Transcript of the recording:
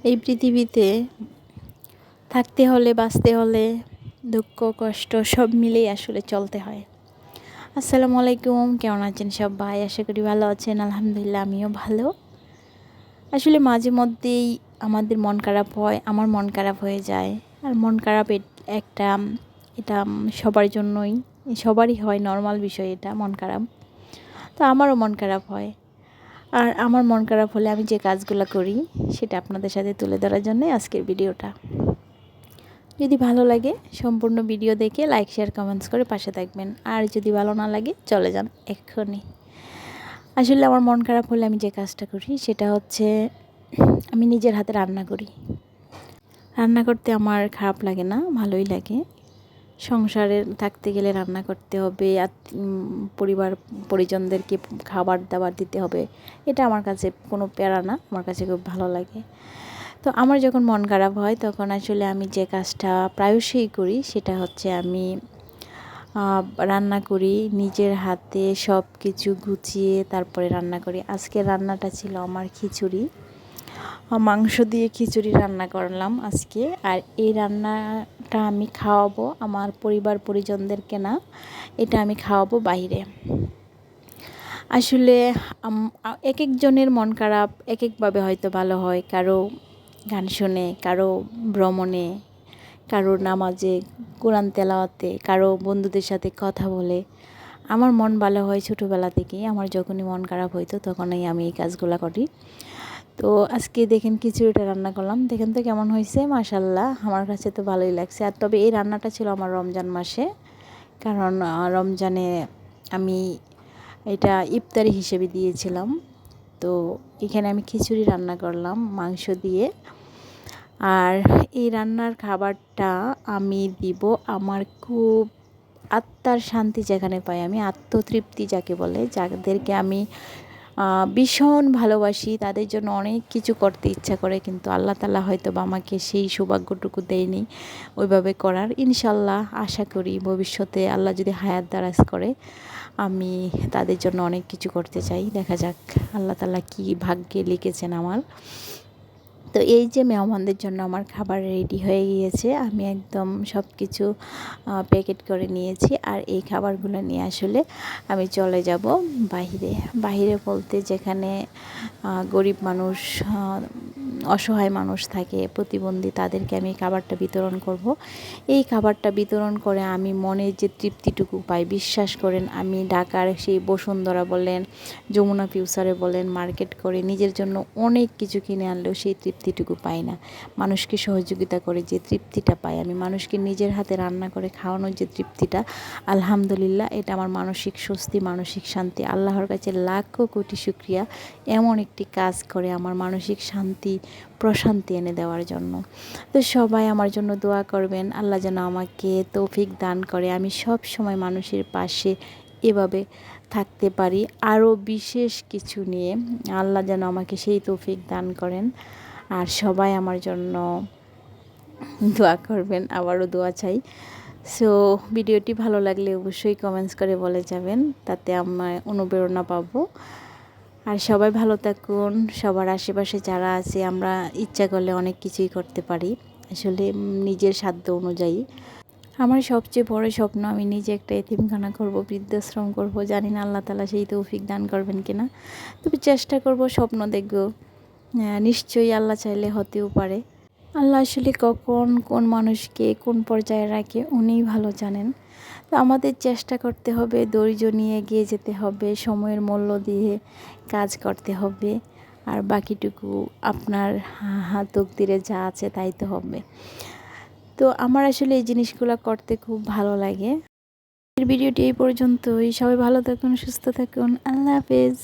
এই পৃথিবীতে থাকতে হলে, বাঁচতে হলে দুঃখ কষ্ট সব মিলেই আসলে চলতে হয়। আসসালামু আলাইকুম, কেমন আছেন সবাই? আশা করি ভালো আছেন। আলহামদুলিল্লাহ, আমিও ভালো। আসলে মাঝে মধ্যেই আমাদের মন খারাপ হয়, আমার মন খারাপ হয়ে যায়। আর মন খারাপ একটা এটা সবার জন্যই, সবারই হয়, নর্মাল বিষয় এটা, মন খারাপ। তো আমারও মন খারাপ হয়। আর আমার মন খারাপ হলে আমি যে কাজগুলো করি সেটা আপনাদের সাথে তুলে ধরার জন্য আজকের ভিডিওটা। যদি ভালো লাগে সম্পূর্ণ ভিডিও দেখে লাইক শেয়ার কমেন্টস করে পাশে থাকবেন। আর যদি ভালো না লাগে চলে যান এক্ষুনি। আসলে আমার মন খারাপ হলে আমি যে কাজটা করি সেটা হচ্ছে আমি নিজের হাতে রান্না করি। রান্না করতে আমার খারাপ লাগে না, ভালোই লাগে। সংসারে থাকতে গেলে রান্না করতে হবে, পরিবার পরিজনদেরকে খাবার দাবার দিতে হবে, এটা আমার কাছে কোনো প্যারা না, আমার কাছে খুব ভালো লাগে। তো আমার যখন মন খারাপ হয় তখন আসলে আমি যে কাজটা প্রায়শই করি সেটা হচ্ছে আমি রান্না করি, নিজের হাতে সব কিছু গুছিয়ে তারপরে রান্না করি। আজকের রান্নাটা ছিল আমার খিচুড়ি, মাংস দিয়ে খিচুড়ি রান্না করলাম আজকে। আর এই রান্নাটা আমি খাওয়াবো আমার পরিবার পরিজনদেরকে না, এটা আমি খাওয়াবো বাইরে। আসলে এক একজনের মন খারাপ এক একভাবে হয়তো ভালো হয়, কারো গান শুনে, কারো ভ্রমণে, কারো নামাজে, কোরআন তেলাওয়াতে, কারো বন্ধুদের সাথে কথা বলে। আমার মন ভালো হয় ছোটোবেলা থেকেই। আমার যখনই মন খারাপ হইতো তখনই আমি এই কাজগুলো করি। তো আজকে দেখেন খিচুড়িটা রান্না করলাম, দেখেন তো কেমন হয়েছে। মাশাল্লাহ, আমার কাছে তো ভালোই লাগছে। আর তবে এই রান্নাটা ছিল আমার রমজান মাসে, কারণ রমজানে আমি এটা ইফতারি হিসেবে দিয়েছিলাম। তো এখানে আমি খিচুড়ি রান্না করলাম মাংস দিয়ে। আর এই রান্নার খাবারটা আমি দিব আমার খুব আত্মার শান্তি যেখানে পাই, আমি আত্মতৃপ্তি যাকে বলে, যাদেরকে আমি ভীষণ ভালোবাসি, তাদের জন্য অনেক কিছু করতে ইচ্ছা করে, কিন্তু আল্লাহ তাআলা হয়তো বা আমাকে সেই সৌভাগ্যটুকু দেয়নি ওইভাবে করার। ইনশাল্লাহ আশা করি ভবিষ্যতে আল্লাহ যদি হায়াত দারাজ করে আমি তাদের জন্য অনেক কিছু করতে চাই। দেখা যাক আল্লাহ তাআলা কী ভাগ্যে লিখেছেন আমার। তো এই যে মেহমানদের জন্য আমার খাবার রেডি হয়ে গিয়েছে, আমি একদম সব কিছু প্যাকেট করে নিয়েছি। আর এই খাবারগুলো নিয়ে আসলে আমি চলে যাব বাইরে। বাইরে বলতে যেখানে গরিব মানুষ, অসহায় মানুষ থাকে, প্রতিবন্ধী, তাদেরকে আমি খাবারটা বিতরণ করব। এই খাবারটা বিতরণ করে আমি মনের যে তৃপ্তিটুকু পাই, বিশ্বাস করেন আমি ঢাকার সেই বসুন্ধরা বলেন, যমুনা ফিউচারে বলেন, মার্কেট করে নিজের জন্য অনেক কিছু কিনে আনলেও সেই তৃপ্তিটুকু পাই না। মানুষকে সহযোগিতা করে যে তৃপ্তিটা পাই আমি, মানুষকে নিজের হাতে রান্না করে খাওয়ানোর যে তৃপ্তিটা, আলহামদুলিল্লাহ, এটা আমার মানসিক স্বস্তি, মানসিক শান্তি। আল্লাহর কাছে লাখো কোটি শুকরিয়া এমন একটি কাজ করে আমার মানসিক শান্তি প্রশান্তি এনে দেওয়ার জন্য। তো সবাই আমার জন্য দোয়া করবেন, আল্লাহ যেন আমাকে তৌফিক দান করে আমি সব সময় মানুষের পাশে এভাবে থাকতে পারি। আরও বিশেষ কিছু নিয়ে আল্লাহ যেন আমাকে সেই তৌফিক দান করেন। আর সবাই আমার জন্য দোয়া করবেন, আবারও দোয়া চাই। সো ভিডিওটি ভালো লাগলে অবশ্যই কমেন্টস করে বলে যাবেন, তাতে আমার অনুপ্রেরণা পাবো। আর সবাই ভালো থাকুন। সবার আশেপাশে যারা আছে আমরা ইচ্ছা করলে অনেক কিছুই করতে পারি, আসলে নিজের সাধ্য অনুযায়ী। আমার সবচেয়ে বড় স্বপ্ন আমি নিজে একটা এতিমখানা করব, বৃদ্ধাশ্রম করব। জানি না আল্লাহ তাআলা সেই তৌফিক দান করবেন কিনা, তবে চেষ্টা করব, স্বপ্ন দেখব। নিশ্চয়ই আল্লাহ চাইলে হতেও পারে। আল্লাহ আসলে কখন কোন মানুষকে কোন পর্যায়ে রাখে উনিই ভালো জানেন। তো আমাদের চেষ্টা করতে হবে, ধৈর্য নিয়ে এগিয়ে যেতে হবে, সময়ের মূল্য দিয়ে কাজ করতে হবে। আর বাকিটুকু আপনার তকদিরে যা আছে তাই তো হবে। তো আমার আসলে এই জিনিসগুলো করতে খুব ভালো লাগে। ভিডিওটি এই পর্যন্তই। সবাই ভালো থাকুন, সুস্থ থাকুন। আল্লাহ হাফেজ।